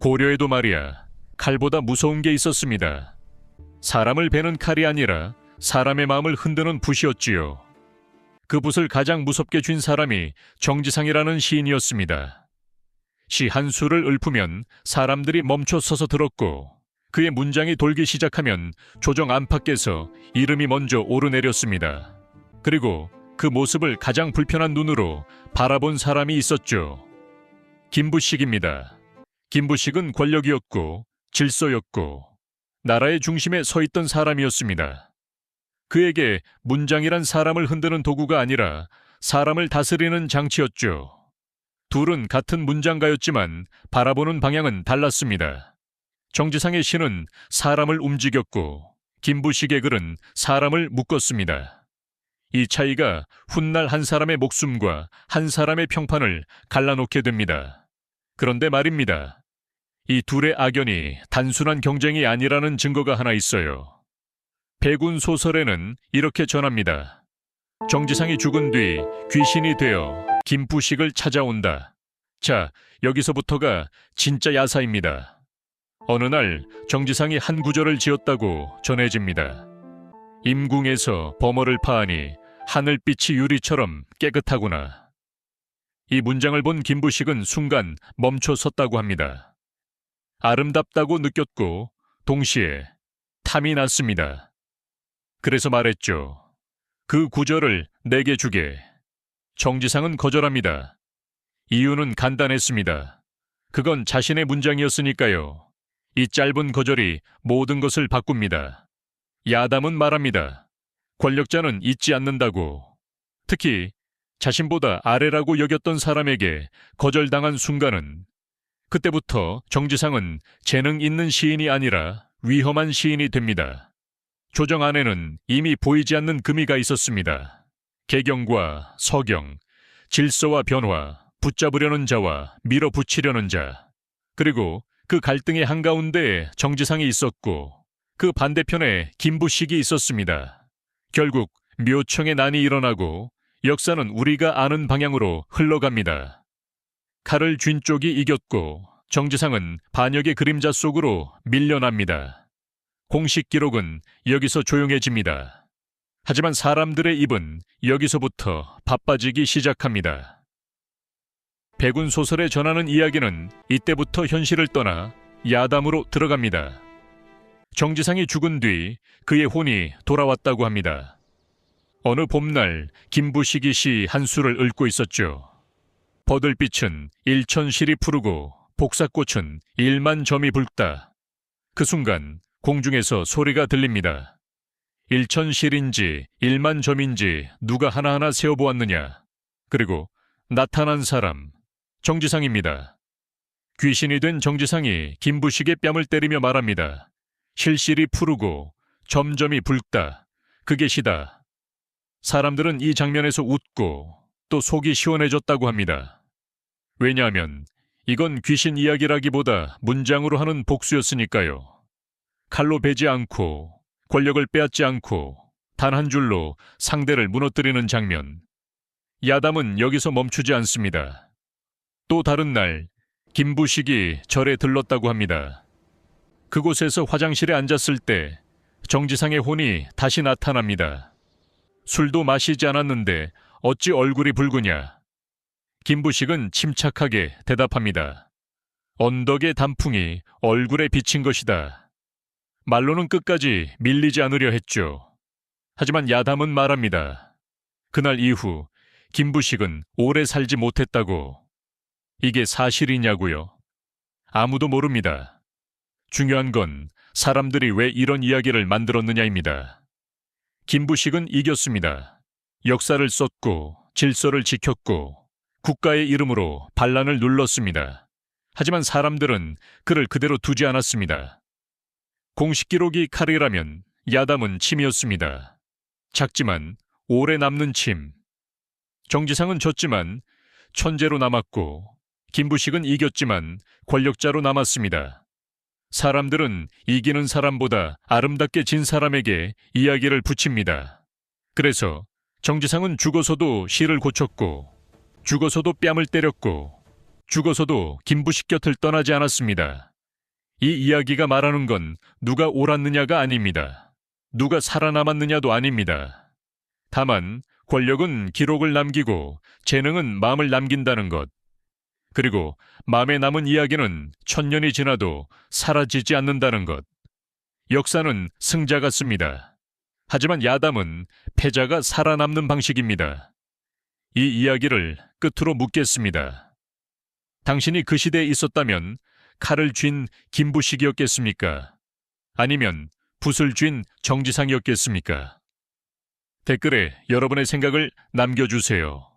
고려에도 말이야, 칼보다 무서운 게 있었습니다. 사람을 베는 칼이 아니라 사람의 마음을 흔드는 붓이었지요. 그 붓을 가장 무섭게 쥔 사람이 정지상이라는 시인이었습니다. 시 한 수를 읊으면 사람들이 멈춰 서서 들었고, 그의 문장이 돌기 시작하면 조정 안팎에서 이름이 먼저 오르내렸습니다. 그리고 그 모습을 가장 불편한 눈으로 바라본 사람이 있었죠. 김부식입니다. 김부식은 권력이었고 질서였고 나라의 중심에 서 있던 사람이었습니다. 그에게 문장이란 사람을 흔드는 도구가 아니라 사람을 다스리는 장치였죠. 둘은 같은 문장가였지만 바라보는 방향은 달랐습니다. 정지상의 시는 사람을 움직였고 김부식의 글은 사람을 묶었습니다. 이 차이가 훗날 한 사람의 목숨과 한 사람의 평판을 갈라놓게 됩니다. 그런데 말입니다. 이 둘의 악연이 단순한 경쟁이 아니라는 증거가 하나 있어요. 백운 소설에는 이렇게 전합니다. 정지상이 죽은 뒤 귀신이 되어 김부식을 찾아온다. 자, 여기서부터가 진짜 야사입니다. 어느 날 정지상이 한 구절을 지었다고 전해집니다. 임궁에서 범어를 파하니 하늘빛이 유리처럼 깨끗하구나. 이 문장을 본 김부식은 순간 멈춰 섰다고 합니다. 아름답다고 느꼈고 동시에 탐이 났습니다. 그래서 말했죠. 그 구절을 내게 주게. 정지상은 거절합니다. 이유는 간단했습니다. 그건 자신의 문장이었으니까요. 이 짧은 거절이 모든 것을 바꿉니다. 야담은 말합니다. 권력자는 잊지 않는다고. 특히 자신보다 아래라고 여겼던 사람에게 거절당한 순간은 그때부터 정지상은 재능 있는 시인이 아니라 위험한 시인이 됩니다. 조정 안에는 이미 보이지 않는 금이가 있었습니다. 개경과 서경, 질서와 변화, 붙잡으려는 자와 밀어붙이려는 자, 그리고 그 갈등의 한가운데에 정지상이 있었고 그 반대편에 김부식이 있었습니다. 결국 묘청의 난이 일어나고 역사는 우리가 아는 방향으로 흘러갑니다. 칼을 쥔 쪽이 이겼고 정지상은 반역의 그림자 속으로 밀려납니다. 공식 기록은 여기서 조용해집니다. 하지만 사람들의 입은 여기서부터 바빠지기 시작합니다. 백운 소설에 전하는 이야기는 이때부터 현실을 떠나 야담으로 들어갑니다. 정지상이 죽은 뒤 그의 혼이 돌아왔다고 합니다. 어느 봄날 김부식이 시 한 수를 읊고 있었죠. 버들빛은 일천실이 푸르고 복사꽃은 일만 점이 붉다. 그 순간 공중에서 소리가 들립니다. 일천실인지 일만 점인지 누가 하나하나 세어보았느냐. 그리고 나타난 사람, 정지상입니다. 귀신이 된 정지상이 김부식의 뺨을 때리며 말합니다. 실실이 푸르고 점점이 붉다. 그게 시다. 사람들은 이 장면에서 웃고 또 속이 시원해졌다고 합니다. 왜냐하면 이건 귀신 이야기라기보다 문장으로 하는 복수였으니까요. 칼로 베지 않고 권력을 빼앗지 않고 단 한 줄로 상대를 무너뜨리는 장면. 야담은 여기서 멈추지 않습니다. 또 다른 날 김부식이 절에 들렀다고 합니다. 그곳에서 화장실에 앉았을 때 정지상의 혼이 다시 나타납니다. 술도 마시지 않았는데 어찌 얼굴이 붉으냐. 김부식은 침착하게 대답합니다. 언덕의 단풍이 얼굴에 비친 것이다. 말로는 끝까지 밀리지 않으려 했죠. 하지만 야담은 말합니다. 그날 이후 김부식은 오래 살지 못했다고. 이게 사실이냐고요? 아무도 모릅니다. 중요한 건 사람들이 왜 이런 이야기를 만들었느냐입니다. 김부식은 이겼습니다. 역사를 썼고 질서를 지켰고 국가의 이름으로 반란을 눌렀습니다. 하지만 사람들은 그를 그대로 두지 않았습니다. 공식 기록이 칼이라면 야담은 침이었습니다. 작지만 오래 남는 침. 정지상은 졌지만 천재로 남았고 김부식은 이겼지만 권력자로 남았습니다. 사람들은 이기는 사람보다 아름답게 진 사람에게 이야기를 붙입니다. 그래서 정지상은 죽어서도 시를 고쳤고 죽어서도 뺨을 때렸고 죽어서도 김부식 곁을 떠나지 않았습니다. 이 이야기가 말하는 건 누가 옳았느냐가 아닙니다. 누가 살아남았느냐도 아닙니다. 다만 권력은 기록을 남기고 재능은 마음을 남긴다는 것. 그리고 마음에 남은 이야기는 1000년이 지나도 사라지지 않는다는 것. 역사는 승자가 씁니다. 하지만 야담은 패자가 살아남는 방식입니다. 이 이야기를 끝으로 묻겠습니다. 당신이 그 시대에 있었다면 칼을 쥔 김부식이었겠습니까? 아니면 붓을 쥔 정지상이었겠습니까? 댓글에 여러분의 생각을 남겨주세요.